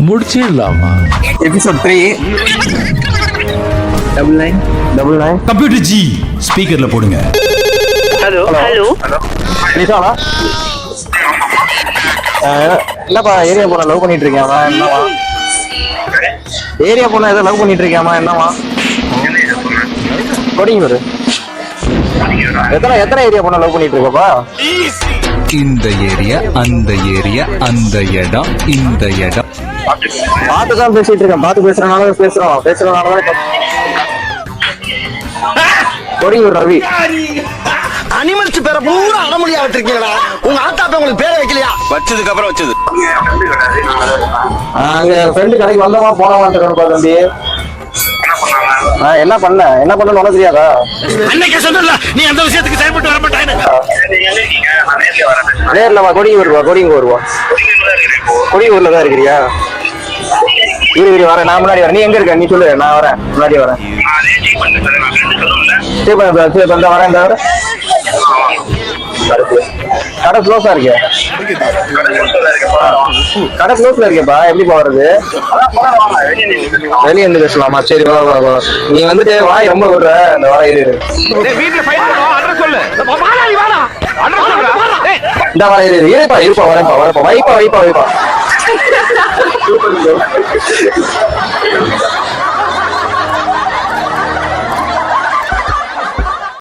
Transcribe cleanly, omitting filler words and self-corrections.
முடிச்சிடலாமா? Episode 39999. Computer ji ஸ்பீக்கர்ல போடுங்க. Hello hello நிஷாவா? என்னப்பா ஏரியா போன லவ் பண்ணிட்டு இருக்கியாமா? என்னவா ஏரியா போன ஏதோ லவ் பண்ணிட்டு இருக்கியாமா? என்னவா கோடிங் வரு? எத்தனை ஏரியா போன லவ் பண்ணிட்டு இருக்கப்பா? இந்த ஏரியா, அந்த ஏரியா, அந்த இடம், இந்த இடம். பார்த்துதான் பேசிட்டு இருக்கேன். பார்த்து பேசுறதுனால கோடிங் வரு ரவி. அனிமல்ஸ் பேரை பூரா அடமொழியா வச்சிருக்கீங்களா? உங்க ஆத்தாப்ப உங்களுக்கு பேரை வைக்கலையா? வச்சதுக்கு அப்புறம் வச்சது. அங்க ஃப்ரெண்டு கடைக்கு வந்தவா போனவான்ட்டு தம்பி. என்ன பண்ணு உனக்கு தெரியாதா? அன்னைக்கே சொன்னல நீ அந்த விஷயத்துக்கு செயல்பட்டு வர மாட்டானே. நேர்லவா கோடிங் வருவா. கோடியூர்ல தான் இருக்கிறியா? இரு வரேன். நான் முன்னாடி வரேன். நீ எங்க இருக்க? நீ சொல்லு, நான் வரேன். முன்னாடி வரேன். சரி வரேன். கடை க்ளோஸா இருக்கே. கடை க்ளோஸ்ல இருக்கேப்பா. எப்படி போறது? வெளியே இருந்து பேசலாமா? சரி வா. நீ வந்துட்டு வாய் ரொம்ப விடுற. இந்த வர இரு. இந்த வர இருப்பா வரேன்ப்பா. வைப்பா.